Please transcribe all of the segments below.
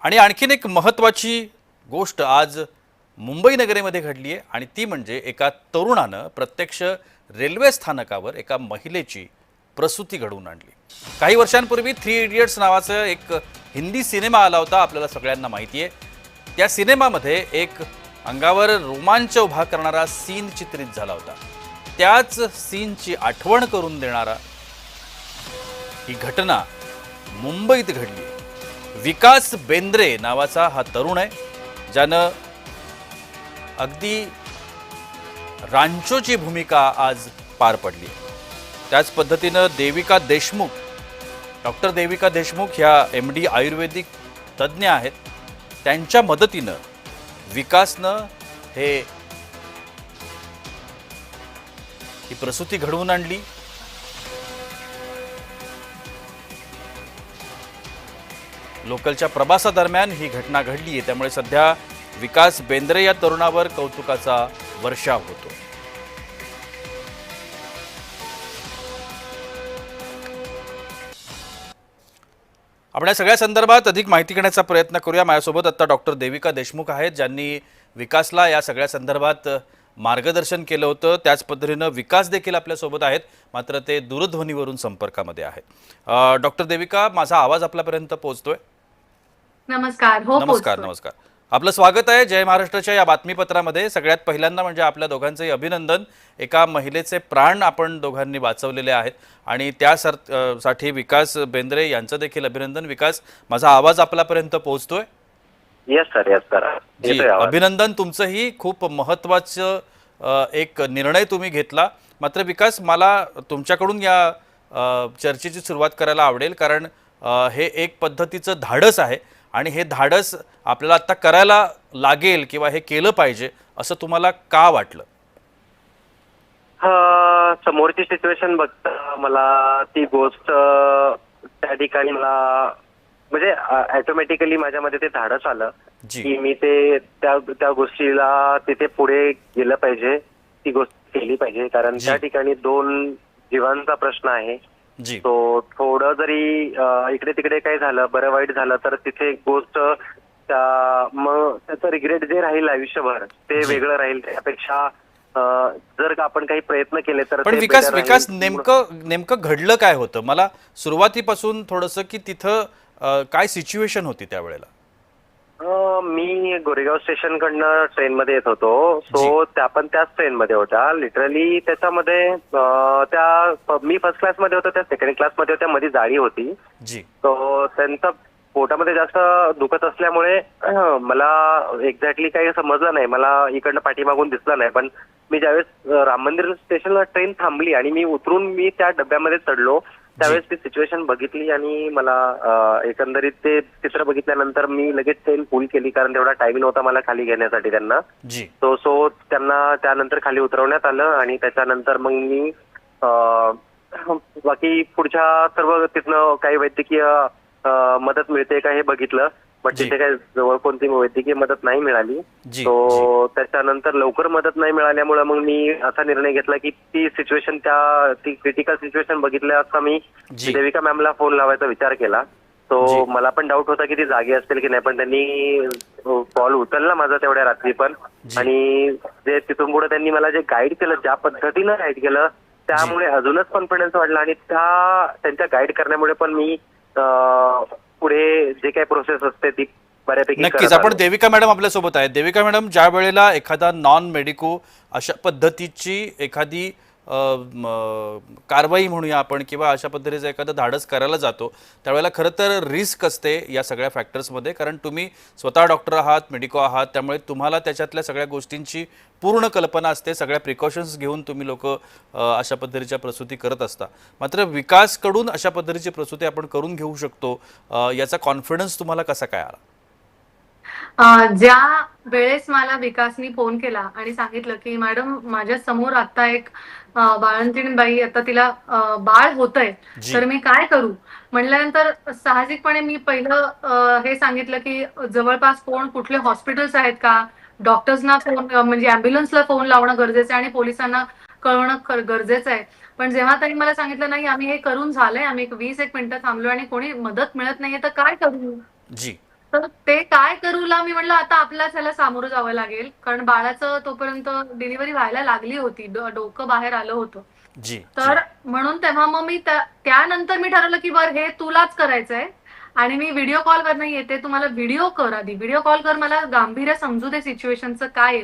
आणि आणखीन एक महत्त्वाची गोष्ट आज मुंबई नगरीमध्ये घडली आहे आणि ती म्हणजे एका तरुणानं प्रत्यक्ष रेल्वे स्थानकावर एका महिलेची प्रसूती घडवून आणली। काही वर्षांपूर्वी थ्री इडियट्स नावाचा एक हिंदी सिनेमा आला होता, आपल्याला सगळ्यांना माहिती आहे। त्या सिनेमामध्ये एक अंगावर रोमांच उभा करणारा सीन चित्रित झाला होता। त्याच सीनची आठवण करून देणारा ही घटना मुंबईत घडली। विकास बेंद्रे नावाचा हा तरुण आहे, ज्यानं अगदी रांचोची भूमिका आज पार पडली। त्याच पद्धतीनं देविका देशमुख, डॉक्टर देविका देशमुख ह्या MD आयुर्वेदिक तज्ज्ञ आहेत, त्यांच्या मदतीनं विकासनं ही प्रसूती घडवून आणली। लोकलच्या प्रवासादरम्यान ही घटना घडली आहे, त्यामुळे सध्या विकास बेंद्रे या तरुणावर कौतुकाचा वर्षाव होतो। आपण या सगळ्या संदर्भात अधिक माहिती घेण्याचा प्रयत्न करूया। माझ्यासोबत आता डॉक्टर देविका देशमुख आहेत, ज्यांनी विकासला या सगळ्या संदर्भात मार्गदर्शन केलं होतं। त्याच पद्धतीनं विकास देखील आपल्यासोबत आहेत, मात्र ते दूरध्वनीवरून संपर्कामध्ये आहेत। डॉक्टर देविका, माझा आवाज आपल्यापर्यंत पोहोचतोय? नमस्कार। हो, नमस्कार नमस्कार, आपलं स्वागत आहे जय महाराष्ट्राच्या या बातमीपत्रामध्ये। सगळ्यात पहिल्यांदा म्हणजे आपल्या दोघांचंही अभिनंदन, एका महिलेचे प्राण आपण दोघांनी वाचवलेले आहेत आणि त्यासाठी विकास बेंद्रे यांचं देखील अभिनंदन। विकास, माझा आवाज आपल्यापर्यंत पोहोचतोय? येस सर जी, अभिनंदन तुमचंही। खूप महत्त्वाचं एक निर्णय तुम्ही घेतला। मात्र विकास, मला तुमच्याकडून या चर्चेची सुरुवात करायला आवडेल, कारण हे एक पद्धतीचं धाडस आहे आणि हे धाडस आपल्याला आता करायला लागेल किंवा हे केलं पाहिजे असं तुम्हाला का वाटलं? समोरची सिच्युएशन बघता मला ती गोष्ट त्या ठिकाणी मला म्हणजे ऑटोमॅटिकली माझ्यामध्ये ते धाडस आलं की मी ते त्या गोष्टीला तिथे पुढे गेलं पाहिजे, ती गोष्ट केली पाहिजे, कारण त्या ठिकाणी दोन जीवांचा प्रश्न आहे। तो थोडं जरी इकडे तिकडे काही झालं, बरं वाईट झालं, तर तिथे एक गोष्ट मग त्याचं रिग्रेट जे राहील आयुष्यभर ते वेगळं राहील। त्यापेक्षा जर आपण काही प्रयत्न केले तर पण विकास नेमकं घडलं काय होतं? मला सुरुवातीपासून थोडंसं की तिथं काय सिच्युएशन होती त्यावेळेला? मी गोरेगाव स्टेशन कडनं ट्रेन मध्ये येत होतो, सो त्या पण त्याच ट्रेन मध्ये होत्या। लिटरली त्याच्यामध्ये मी फर्स्ट क्लास मध्ये होतो, त्या सेकंड क्लास मध्ये होत्या, मध्ये जाळी होती। तो त्यांचा पोटामध्ये जास्त दुखत असल्यामुळे मला एक्झॅक्टली काही समजलं नाही, मला इकडनं पाठीमागून दिसलं नाही। पण मी ज्यावेळेस राम मंदिर स्टेशनला ट्रेन थांबली आणि मी उतरून मी त्या डब्यामध्ये चढलो, त्यावेळेस ती सिच्युएशन बघितली आणि मला एकंदरीत ते चित्र बघितल्यानंतर मी लगेच ट्रेन पुल केली, कारण तेवढा टाइम नव्हता मला खाली घेण्यासाठी त्यांना। सो त्यांना त्यानंतर खाली उतरवण्यात आलं आणि त्याच्यानंतर मग मी बाकी पुढच्या सर्व तिथनं काही वैद्यकीय मदत मिळते का हे बघितलं, बट तिथे काही जवळ कोणती वैद्यकीय मदत नाही मिळाली। तो त्याच्यानंतर लवकर मदत नाही मिळाल्यामुळे मग मी असा निर्णय घेतला की ती सिच्युएशन ती क्रिटिकल सिच्युएशन बघितल्या असता मी देविका मॅमला फोन लावायचा विचार केला। तो मला पण डाऊट होता की ती जागी असतील की नाही, पण त्यांनी कॉल उचलला माझा तेवढ्या रात्री पण, आणि जे तिथून पुढे त्यांनी मला जे गाईड केलं, ज्या पद्धतीनं गाईड केलं, त्यामुळे अजूनच कॉन्फिडन्स वाढला आणि त्यांच्या गाईड करण्यामुळे पण मी पुढे जे काही प्रोसेस असते ती बऱ्यापैकी नक्कीच। आपण देविका मॅडम आपल्यासोबत आहेत। देविका मॅडम, ज्या वेळेला एखादा नॉन मेडिको अशा पद्धतीची एखादी कारवाई म्हणूया आपण किंवा अशा पद्धतीचं एखादं धाडस करायला जातो, त्यावेळेला खरं तर रिस्क असते या सगळ्या फॅक्टर्समध्ये, कारण तुम्ही स्वतः डॉक्टर आहात, मेडिको आहात, त्यामुळे तुम्हाला त्याच्यातल्या सगळ्या गोष्टींची पूर्ण कल्पना असते। सगळ्या प्रिकॉशन्स घेऊन तुम्ही लोक अशा पद्धतीच्या प्रसूती करत असता। मात्र विकासकडून अशा पद्धतीची प्रसूती आपण करून घेऊ शकतो, याचा कॉन्फिडन्स तुम्हाला कसा काय आला? ज्या वेळेस मला विकासनी फोन केला आणि सांगितलं की मॅडम माझ्या समोर आता एक बाळंतीण बाई, आता तिला बाळ होतंय, तर मी काय करू म्हटल्यानंतर साहजिकपणे मी पहिलं हे सांगितलं की जवळपास कुठले हॉस्पिटल्स आहेत का, डॉक्टर्सना फोन म्हणजे ॲम्ब्युलन्सला फोन लावणं गरजेचं आहे आणि पोलिसांना कळवणं गरजेचं आहे। पण जेव्हा त्यांनी मला सांगितलं नाही आम्ही हे करून झालंय, आम्ही 20 मिनिटं थांबलो आणि कोणी मदत मिळत नाहीये, तर काय करू, तर ते काय करूला मी म्हणलं आता आपल्याला त्याला सामोरं जावं लागेल, कारण बाळाचं तोपर्यंत डिलिव्हरी व्हायला लागली होती, डोकं बाहेर आलं होतं. जी जी तर म्हणून तेव्हा मग मी त्यानंतर मी ठरवलं की बरं हे तुलाच करायचंय आणि मी व्हिडिओ कॉलवरनं येते, तू मला व्हिडिओ कर, आधी व्हिडिओ कॉल कर, मला गांभीर्य समजू दे सिच्युएशनचं काय आहे,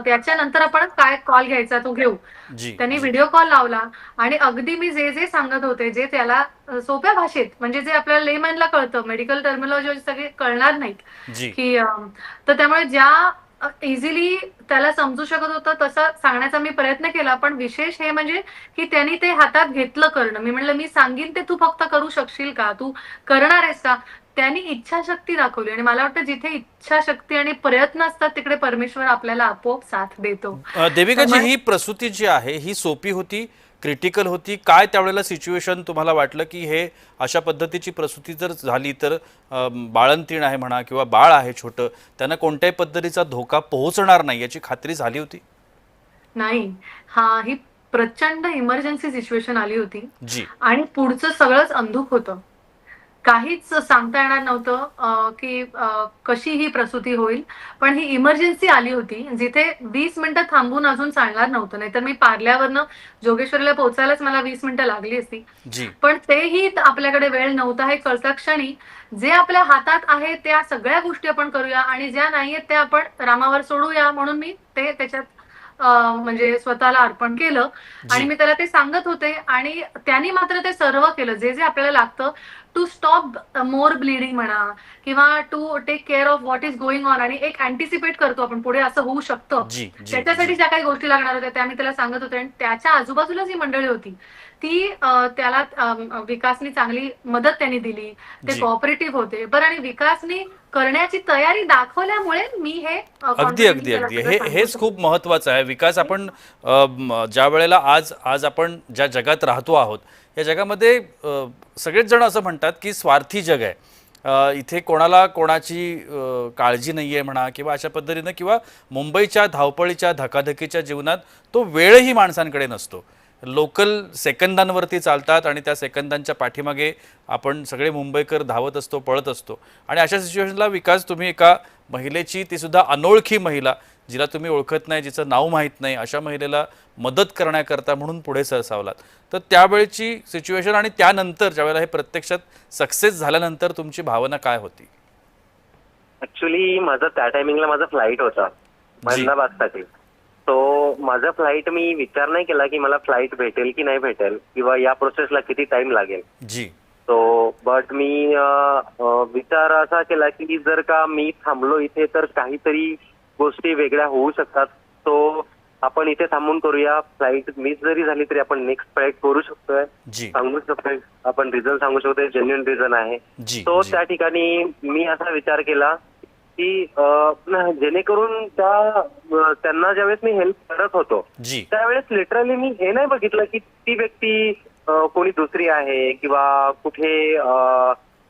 त्याच्यानंतर आपण काय कॉल घ्यायचा तो घेऊ. जी त्यांनी जी व्हिडिओ कॉल लावला आणि अगदी मी जे जे सांगत होते, जे त्याला सोप्या भाषेत, म्हणजे जे आपल्याला लेमॅनला कळतं, मेडिकल टर्मिनॉलॉजी सगळे कळणार नाहीत, जी की तर त्यामुळे ज्या इझिली त्याला समजू शकत होतं तसं सांगण्याचा मी प्रयत्न केला. पण विशेष हे म्हणजे की त्यांनी ते हातात घेतलं करणं. मी म्हणलं, मी सांगीन ते तू फक्त करू शकशील का, तू करणार आहेस का. त्यांनी इच्छाशक्ती दाखवली आणि मला वाटतं जिथे इच्छाशक्ती आणि प्रयत्न असतात तिकडे परमेश्वर आपल्याला आपोआप साथ देतो. तर देविकाजी, ही प्रसूती जी आहे ही सोपी होती, क्रिटिकल होती? काय त्यावेळेला सिच्युएशन तुम्हाला वाटलं की हे अशा पद्धतीची प्रसूती जर झाली तर बाळंतीण आहे म्हणा किंवा बाळ आहे छोटं, त्यांना कोणत्याही पद्धतीचा धोका पोहोचणार नाही याची खात्री झाली होती? नाही, ही प्रचंड इमर्जन्सी सिच्युएशन आली होती जी आणि पुढचं सगळंच अंधुक होतं. काहीच सांगता येणार नव्हतं की कशी ही प्रसूती होईल. पण ही इमर्जन्सी आली होती, जिथे 20 मिनिटं थांबून अजून चालणार नव्हतं. नाहीतर मी पार्ल्यावरनं जोगेश्वरीला पोहोचायलाच मला 20 मिनिटं लागली असती. जी पण तेही आपल्याकडे वेळ नव्हता हे कळता क्षणी जे आपल्या हातात आहे त्या सगळ्या गोष्टी आपण करूया आणि ज्या नाहीयेत त्या आपण रामावर सोडूया, म्हणून मी ते त्याच्यात म्हणजे स्वतःला अर्पण केलं आणि जी मी त्याला ते सांगत होते आणि त्यांनी मात्र ते सर्व केलं जे जे आपल्याला लागतं टू स्टॉप मोर ब्लिडिंग म्हणा किंवा to take care of what is going on, आणि एक अँटिसिपेट करतो आपण पुढे असं होऊ शकतं, जी जी त्याच्यासाठी जी ज्या काही गोष्टी लागणार होत्या त्या मी त्याला सांगत होते. आणि त्याच्या आजूबाजूला जी मंडळी होती ती त्याला विकासनी चांगली मदत त्यांनी दिली, ते जी कोऑपरेटिव्ह होते. बरं, आणि विकासनी करण्याची तयारी दाखवल्यामुळे मी हे अगदी कॉन्फिडेंटली अगदी त्याला अगदी सगळं हे सांगू हेच शकते. खूप महत्त्वाचं आहे. विकास, आपण ज्या वेळेला आज आज आपण ज्या जगात राहतो आहोत या जगामध्ये सगळेच जण असं म्हणतात की स्वार्थी जग आहे. इथे कोणाला कोणाची काळजी नाही आहे म्हणा किंवा अशा पद्धतीनं, किंवा मुंबईच्या धावपळीच्या धकाधकीच्या जीवनात तो वेळही माणसांकडे नसतो. लोकल सेकंदांवरती चालतात आणि त्या सेकंदांच्या पाठीमागे आपण सगळे मुंबईकर धावत असतो, पळत असतो. आणि अशा सिच्युएशनला विकास, तुम्ही एका महिलेची, ती सुद्धा अनोळखी महिला, जिला तुम्ही ओळखत नाही, जिचं नाव माहीत नाही, अशा महिलेला मदत करण्याकरता म्हणून पुढे सरसावलात. तर त्यावेळेची सिच्युएशन आणि त्यानंतर ज्यावेळेला हे प्रत्यक्षात सक्सेस झाल्यानंतर तुमची भावना काय होती? ऍक्च्युली माझं त्या टायमिंगला माझा फ्लाईट होता अहमदाबादसाठी. तो माझा फ्लाईट, मी विचार नाही केला की मला फ्लाईट भेटेल की नाही भेटेल किंवा या प्रोसेसला किती टाइम लागेल. जी बट मी विचार असा केला की जर का मी थांबलो इथे तर काहीतरी गोष्टी वेगळ्या होऊ शकतात. तो आपण इथे थांबून करूया. फ्लाईट मिस जरी झाली तरी आपण नेक्स्ट फ्लाईट करू शकतोय, जी सांगू शकतोय, आपण रिझन सांगू शकतोय, जेन्युइन रिझन आहे. जी तो जी त्या ठिकाणी मी असा विचार केला की जेणेकरून त्यांना ज्यावेळेस मी हेल्प करत होतो जी त्यावेळेस लिटरली मी हे नाही बघितलं की ती व्यक्ती कोणी दुसरी आहे किंवा कुठे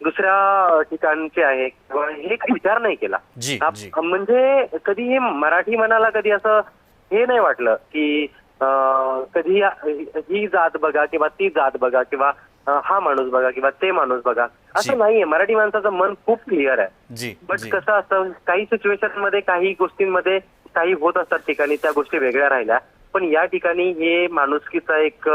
दुसऱ्या ठिकाणची आहे किंवा हे काही विचार नाही केला. जी जी म्हणजे कधी हे मराठी मनाला कधी असं हे नाही वाटलं की कधी ही जात बघा किंवा ती जात बघा किंवा हा माणूस बघा किंवा ते माणूस बघा, जी. असं नाहीये. मराठी माणसाचं मन खूप क्लिअर आहे. जी बट जी कसं असतं, काही सिच्युएशन मध्ये काही गोष्टींमध्ये काही होत असतात ठिकाणी, त्या गोष्टी वेगळ्या राहिल्या. पण या ठिकाणी हे माणुसकीचा एक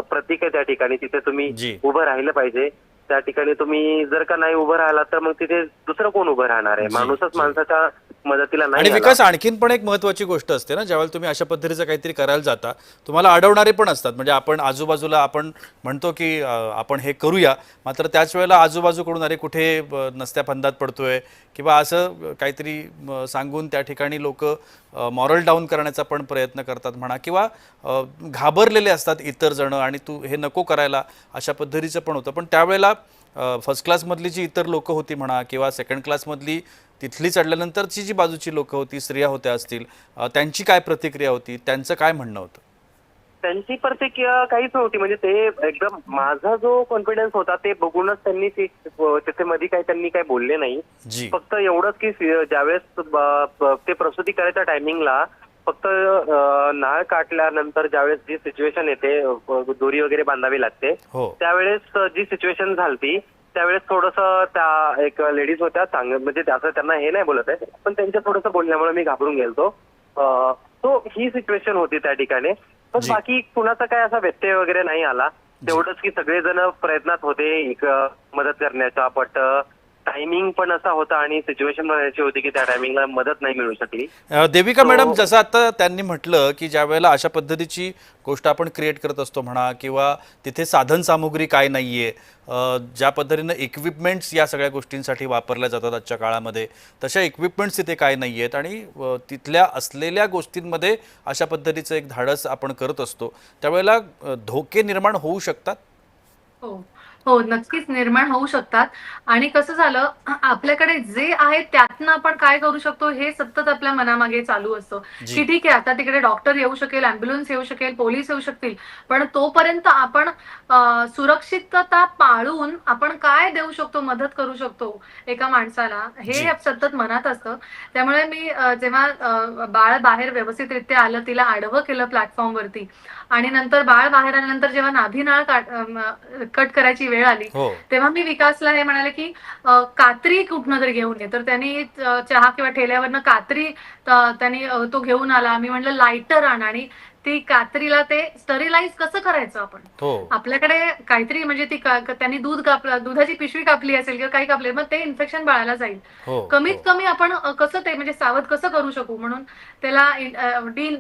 प्रतीक आहे. त्या ठिकाणी तिथे तुम्ही जी. उभं राहिलं पाहिजे. त्या ठिकाणी तुम्ही जर का नाही उभं राहिला तर मग तिथे दुसरं कोण उभं राहणार आहे? जी, माणूसच जी. माणसाच्या मदतीला नाही आणि आला. विकास, आणखीन पण एक महत्त्वाची गोष्ट असते ना, ज्यावेळेला तुम्ही अशा पद्धतीचं काहीतरी करायला जाता, तुम्हाला अडवणारे पण असतात. म्हणजे आपण आजूबाजूला आपण म्हणतो की आपण हे करूया, मात्र त्याच वेळेला आजूबाजूकडून अरे कुठे नसत्या फंदात पडतोय किंवा असं काहीतरी सांगून त्या ठिकाणी लोक मॉरल डाऊन करण्याचा पण प्रयत्न करतात म्हणा, किंवा घाबरलेले असतात इतर जण आणि तू हे नको करायला, अशा पद्धतीचं पण होतं. पण त्यावेळेला फर्स्ट क्लासमधली जी इतर लोकं होती म्हणा किंवा सेकंड क्लासमधली तिथली चढल्यानंतरची जी बाजूची लोकं होती, स्त्रिया होत्या असतील, त्यांची काय प्रतिक्रिया होती, त्यांचं काय म्हणणं होतं? त्यांची प्रतिक्रिया काहीच नव्हती. म्हणजे ते एकदम, माझा जो कॉन्फिडन्स होता ते बघूनच त्यांनी तिथे मध्ये त्यांनी काही बोलले नाही. जी फक्त एवढंच की ज्यावेळेस ते प्रसूती करायच्या टायमिंगला फक्त नाळ काढल्यानंतर ज्यावेळेस जी सिच्युएशन येते, दोरी वगैरे बांधावी लागते, हो त्यावेळेस जी सिच्युएशन झाली त्यावेळेस थोडंसं त्या एक लेडीज होत्या म्हणजे असं त्यांना हे नाही बोलत आहे, पण त्यांच्या थोडंसं बोलण्यामुळे मी घाबरून गेलतो. तो ही सिच्युएशन होती त्या ठिकाणी. पण जी. बाकी कुणाचा काय असा व्यत्यय वगैरे नाही आला. तेवढंच की सगळेजण प्रयत्नात होते एक मदत करण्याचा, बट टायमिंग पण असा होता आणि सिच्युएशन पण अशी होती की त्या टायमिंगला मदत नाही मिळू शकली. देविका मॅडम, So- जसं आता त्यांनी म्हटलं की ज्या वेळेला अशा पद्धतीची गोष्ट आपण क्रिएट करत असतो म्हणा, किंवा तिथे साधन सामुग्री काय नाहीये, ज्या पद्धतीनं इक्विपमेंट्स या सगळ्या गोष्टींसाठी वापरल्या जातात आजच्या काळामध्ये, तशा इक्विपमेंट्स तिथे काय नाही आहेत आणि तिथल्या असलेल्या गोष्टींमध्ये अशा पद्धतीचं एक धाडस आपण करत असतो, त्यावेळेला धोके निर्माण होऊ शकतात. हो हो, नक्कीच निर्माण होऊ शकतात. आणि कसं झालं, आपल्याकडे जे आहे त्यातनं आपण काय करू शकतो हे सतत आपल्या मनामागे चालू असतं. जी. की ठीक आहे, आता तिकडे डॉक्टर येऊ शकेल, अँब्युलन्स येऊ शकेल, पोलीस येऊ शकतील, पण तोपर्यंत आपण सुरक्षितता पाळून आपण काय देऊ शकतो, मदत करू शकतो एका माणसाला, जी. हे सतत मनात असतं. त्यामुळे मी जेव्हा बाळ बाहेर व्यवस्थितरित्या आलं, तिला आडवं केलं प्लॅटफॉर्मवरती, आणि नंतर बाळ बाहेर आल्यानंतर जेव्हा नाभिनाळ कट करायची वेळ आली, हो. तेव्हा मी विकासला हे म्हणाले की कात्री कुठनं तरी घेऊन ये. तर त्यांनी चहा किंवा ठेल्यावरनं कात्री त्यांनी तो घेऊन आला. मी म्हणलं लायटर आण, आणि ती कात्रीला ते स्टरिलाइज कसं करायचं आपण. हो. आपल्याकडे काहीतरी म्हणजे ती त्यांनी दुधाची पिशवी कापली असेल किंवा काही कापले, मग ते इन्फेक्शन बाळाला जाईल. हो. कमीत हो. कमी आपण कसं ते म्हणजे सावध कसं करू शकू, म्हणून त्याला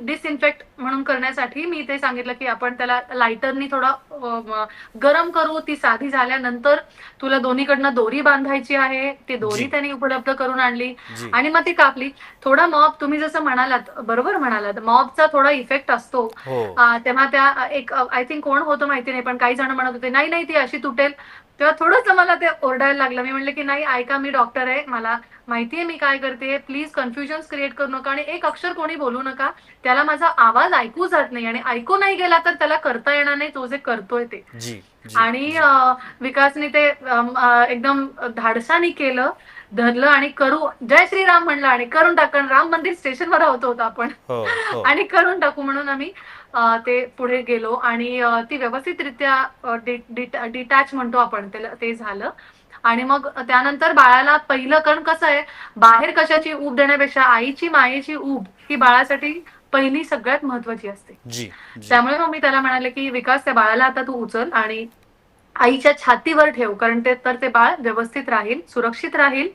डिसइन्फेक्ट म्हणून करण्यासाठी मी ते सांगितलं की आपण त्याला लायटरनी थोडं गरम करू. ती साधी झाल्यानंतर तुला दोन्हीकडनं दोरी बांधायची आहे, ती दोरी जी. त्यांनी उपलब्ध करून आणली जी. आणि मग ती कापली. थोडा मॉब, तुम्ही जसं म्हणालात, बरोबर म्हणालात, मॉबचा थोडा इफेक्ट असतो. हो. तेव्हा त्या एक आय थिंक कोण होतं माहिती नाही, पण काही जण म्हणत होते नाही नाही ती अशी तुटेल. तेव्हा थोडंसं मला ते ओरडायला लागलं. मी म्हणले की नाही, ऐका, मी डॉक्टर आहे, मला माहितीये मी काय करते, प्लीज कन्फ्युजन क्रिएट करू नका आणि एक अक्षर कोणी बोलू नका. त्याला माझा आवाज ऐकू जात नाही, आणि ऐकू नाही गेला तर त्याला करता येणार नाही तो जे करतोय ते. जी. जी. आणि विकासने ते एकदम धाडसाने केलं, धरलं आणि करू, जय श्रीराम म्हणलं आणि करून टाकलं. राम मंदिर स्टेशनवर होतो आपण, हो. हो. आणि करून टाकू म्हणून आम्ही ते पुढे गेलो आणि ती व्यवस्थितरित्या डिटॅच म्हणतो आपण त्याला, ते झालं. आणि मग त्यानंतर बाळाला पहिलं, कारण कसं आहे, बाहेर कशाची ऊब देण्यापेक्षा आईची मायेची ऊब ही बाळासाठी पहिली सगळ्यात महत्वाची असते. जी. जी. त्यामुळे मग मी त्याला म्हणाले की विकास, त्या बाळाला आता तू उचल आणि आईच्या छातीवर ठेव, कारण ते बाळ व्यवस्थित राहील, सुरक्षित राहील,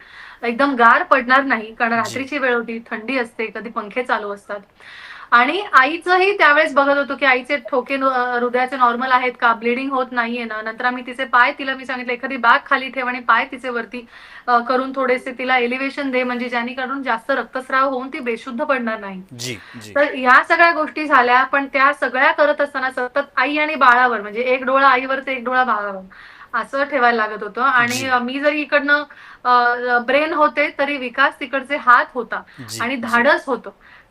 एकदम गार पडणार नाही, कारण रात्रीची वेळ होती, थंडी असते, कधी पंखे चालू असतात. आणि आईचंही त्यावेळेस बघत होतो की आईचे ठोके हृदयाचे नॉर्मल आहेत का, ब्लिडिंग होत नाहीये ना. नंतर आम्ही तिचे पाय, तिला मी सांगितलं एखादी बॅग खाली ठेव आणि पाय तिचे वरती करून थोडेसे तिला एलिव्हेशन दे, म्हणजे जेणेकरून जास्त रक्तस्राव होऊन ती बेशुद्ध पडणार नाही. जी. जी. तर ह्या सगळ्या गोष्टी झाल्या, पण त्या सगळ्या करत असताना सतत आई आणि बाळावर, म्हणजे एक डोळा आईवर तर एक डोळा बाळावर, असं ठेवायला लागत होतं. आणि मी जरी इकडनं ब्रेन होते तरी विकास तिकडचे हात होता जी. आणि धाडस होतं.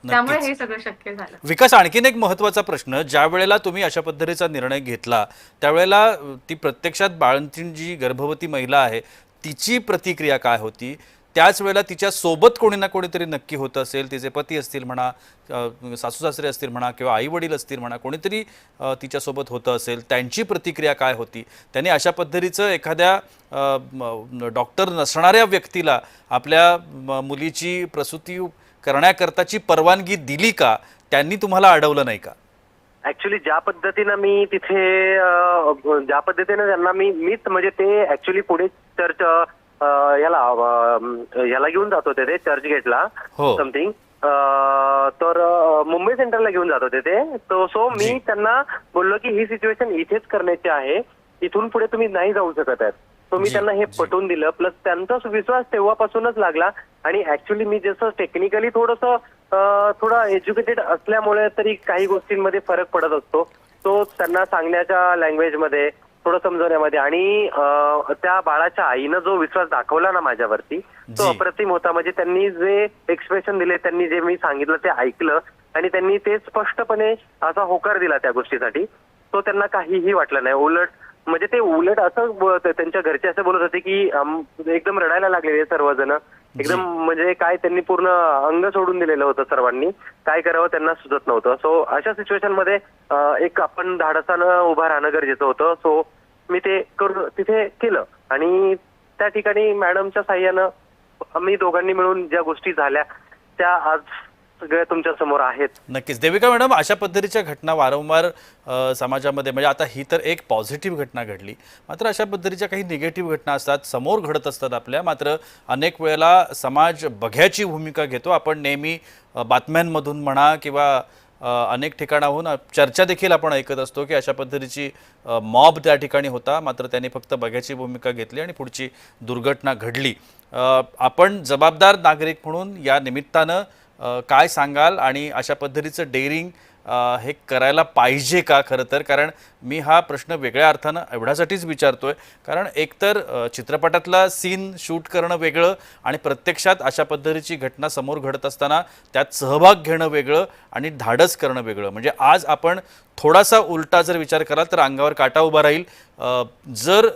त्यामुळे नक्कीच. हे सगळं शक्य झालं. विकास, आणखीन एक महत्त्वाचा प्रश्न, ज्या वेळेला तुम्ही अशा पद्धतीचा निर्णय घेतला त्यावेळेला ती प्रत्यक्षात बाळंतीण जी गर्भवती महिला आहे तिची प्रतिक्रिया काय होती? त्याच वेळेला तिच्या सोबत कोणी ना कोणीतरी नक्की होतं असेल, तिचे पती असतील म्हणा, सासू सासरे असतील म्हणा, किंवा आई वडील असतील म्हणा, कोणीतरी तिच्यासोबत होतं असेल, त्यांची प्रतिक्रिया काय होती? त्यांनी अशा पद्धतीचं एखाद्या डॉक्टर नसणाऱ्या व्यक्तीला आपल्या मुलीची प्रसूती करण्याकरताची परवानगी दिली का? त्यांनी तुम्हाला अडवलं नाही का? ऍक्च्युली ज्या पद्धतीनं मी तिथे ज्या पद्धतीनं त्यांना मीच म्हणजे ते ऍक्च्युली पुढे चर्च याला घेऊन जात होते, ते चर्च गेटला हो. समथिंग, तर मुंबई सेंटरला घेऊन जात होते ते. सो मी त्यांना बोललो की ही सिच्युएशन इथेच करण्याची आहे, इथून पुढे तुम्ही नाही जाऊ शकत आहेत. सो मी त्यांना हे पटवून दिलं. प्लस त्यांचा विश्वास तेव्हापासूनच लागला. आणि ऍक्च्युली मी जसं टेक्निकली थोडा एज्युकेटेड असल्यामुळे तरी काही गोष्टींमध्ये फरक पडत असतो, तो त्यांना सांगण्याच्या लँग्वेजमध्ये, थोडं समजवण्यामध्ये. आणि त्या बाळाच्या आईनं जो विश्वास दाखवला ना माझ्यावरती, तो अप्रतिम होता. म्हणजे त्यांनी जे एक्सप्रेशन दिले, त्यांनी जे मी सांगितलं ते ऐकलं आणि त्यांनी ते स्पष्टपणे असा होकार दिला त्या गोष्टीसाठी. तो त्यांना काहीही वाटलं नाही. उलट असं त्यांच्या घरचे असं बोलत होते की एकदम रडायला लागलेले सर्वजण, एकदम म्हणजे काय, त्यांनी पूर्ण अंग सोडून दिलेलं होतं सर्वांनी, काय करावं त्यांना सुचत नव्हतं. सो अशा सिच्युएशन मध्ये एक आपण धाडसानं उभं राहणं गरजेचं होतं. सो मी ते तिथे केलं. आणि त्या ठिकाणी मॅडमच्या साह्यानं आम्ही दोघांनी मिळून ज्या गोष्टी झाल्या त्या आज सगळ्या तुमच्या समोर आहेत. नक्कीच देविका मॅडम, अशा पद्धतीच्या घटना वारंवार समाजामध्ये, म्हणजे आता ही तर एक पॉझिटिव्ह घटना घडली, मात्र अशा पद्धतीच्या काही निगेटिव्ह घटना असतात, समोर घडत असतात आपल्या. मात्र अनेक वेळेला समाज बघ्याची भूमिका घेतो. आपण नेहमी बातम्यांमधून म्हणा किंवा अनेक ठिकाणाहून चर्चा देखील आपण ऐकत असतो की अशा पद्धतीची मॉब त्या ठिकाणी होता, मात्र त्यांनी फक्त बघ्याची भूमिका घेतली आणि पुढची दुर्घटना घडली. आपण जबाबदार नागरिक म्हणून या निमित्तानं काय सांगाल? आणि अशा पद्धतीचं डेअरिंग हे करायला पाहिजे का खरं तर? कारण मी हा प्रश्न वेगळ्या अर्थानं एवढ्यासाठीच विचारतोय कारण एकतर चित्रपटातला सीन शूट करणं वेगळं आणि प्रत्यक्षात अशा पद्धतीची घटना समोर घडत असताना त्यात सहभाग घेणं वेगळं आणि धाडस करणं वेगळं. म्हणजे आज आपण थोडासा उलटा जर विचार कराल तर अंगावर काटा उभा राहील. जर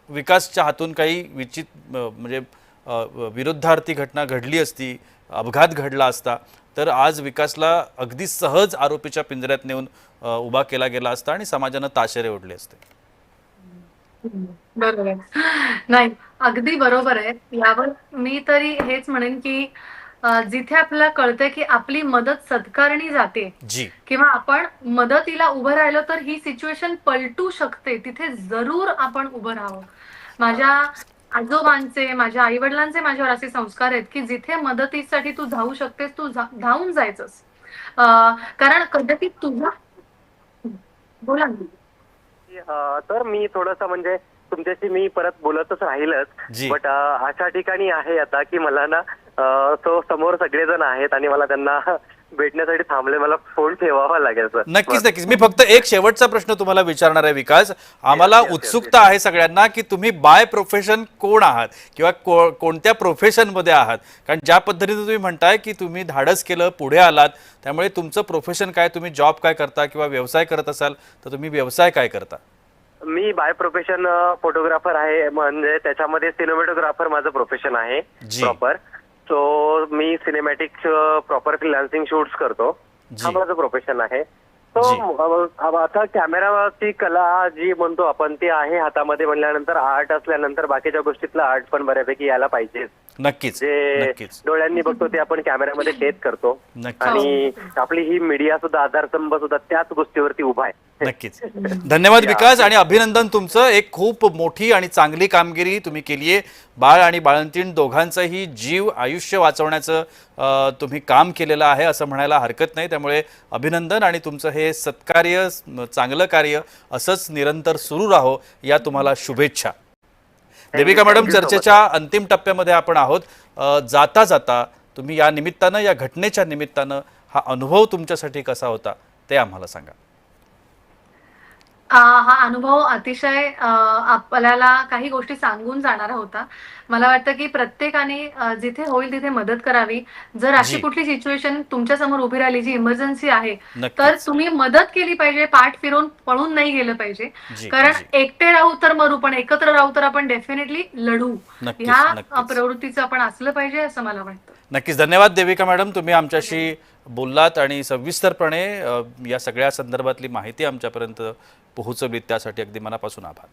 विकासच्या हातून काही म्हणजे विरुद्धार्थी घटना घडली असती, अपघात घडला असता, तर आज विकासला अगदी सहज आरोपीच्या पिंजऱ्यात नेऊन उभा केला गेला असता आणि समाजानं ताशेरे ओढले असते. बरोबर. नाही, अगदी बरोबर आहे. यावर मी तरी हेच म्हणेन की जिथे आपल्याला कळतंय की आपली मदत सत्कारणी जाते जी किंवा आपण मदतीला उभं राहिलो तर ही सिच्युएशन पलटू शकते, तिथे जरूर आपण उभं राहावं. माझ्या आजोबांचे, माझ्या आई वडिलांचे माझ्यावर असे संस्कार आहेत की जिथे मदतीसाठी तू धावू शकतेस तू धावून जायचंस. कारण कदाचित तुझा बोला ना. तर मी थोडंसं म्हणजे तुमच्याशी मी परत बोलतच राहीलच, जी. बट अशा ठिकाणी आहे आता की मला ना तो समोर सगळेजण आहेत आणि मला त्यांना भेटण्यासाठी थांबले, मला फोन ठेवावा लागेल सर. नक्कीच नक्कीच. मी फक्त एक शेवटचा प्रश्न तुम्हाला विचारणार आहे विकास. आम्हाला Yes, yes, उत्सुकता आहे सगळ्यांना की तुम्ही बाय प्रोफेशन कोण आहात किंवा कोणत्या प्रोफेशनमध्ये आहात? कारण ज्या पद्धतीने तुम्ही म्हणताय की तुम्ही धाडस केलं, पुढे आलात, त्यामुळे तुमचं प्रोफेशन काय, तुम्ही जॉब काय करता किंवा व्यवसाय करत असाल तर तुम्ही व्यवसाय काय करता? मी बाय प्रोफेशन फोटोग्राफर आहे, म्हणजे त्याच्यामध्ये सिनेमॅटोग्राफर माझं प्रोफेशन आहे जी. प्रॉपर. सो मी सिनेमॅटिक प्रॉपर फ्रीलान्सिंग शूट्स करतो, जी. हा माझं प्रोफेशन आहे. जी. तो आता कॅमेराची कला जी म्हणतो आपण ती आहे हातामध्ये म्हणल्यानंतर आर्ट असल्यानंतर बाकीच्या गोष्टीतलं आर्ट पण बऱ्यापैकी यायला पाहिजे. नक्कीच जे नक्कीच डोळ्यांनी बघतो ते आपण कॅमेऱ्यामध्ये कैद करतो नक्कीच आणि आपली ही मीडिया सुद्धा आधारस्तंभ सुद्धा त्याच गोष्टीवरती उभा आहे. नक्कीच. धन्यवाद विकास आणि अभिनंदन तुमचं. एक खूप मोठी आणि चांगली कामगिरी तुम्ही केली आहे. बाळ आणि बाळंतीण दोघांचंही जीव, आयुष्य वाचवण्याचं तुम्ही काम केलेलं आहे असं म्हणायला हरकत नाही. त्यामुळे अभिनंदन आणि तुमचं हे सत्कार्य, चांगलं कार्य असंच निरंतर सुरू राहो या तुम्हाला शुभेच्छा. देविका मॅडम, चर्चेच्या अंतिम टप्प्यामध्ये आपण आहोत. जाता जाता तुम्ही या निमित्तानं, या घटनेच्या निमित्तानं हा अनुभव तुमच्यासाठी कसा होता ते आम्हाला सांगा. हा अनुभव अतिशय आपल्याला काही गोष्टी सांगून जाणारा होता. मला वाटतं की प्रत्येकाने जिथे होईल तिथे मदत करावी. जर अशी जी. कुठली सिच्युएशन तुमच्या समोर उभी राहिली जी इमर्जन्सी आहे नक्कीच. तर तुम्ही मदत केली पाहिजे, पाठ फिरून पळून नाही गेलं पाहिजे. जी, कारण जी. एकटे राहू तर मरू, पण एकत्र राहू तर आपण डेफिनेटली लढू. नक्कीच, ह्या नक्कीच. प्रवृत्तीचं आपण असलं पाहिजे असं मला वाटतं. नक्कीच. धन्यवाद देविका मॅडम, तुम्ही आमच्याशी बोललात आणि सविस्तरपणे या सगळ्या संदर्भातली माहिती आमच्यापर्यंत पोहोचवली, त्यासाठी अगदी मनापासून आभार.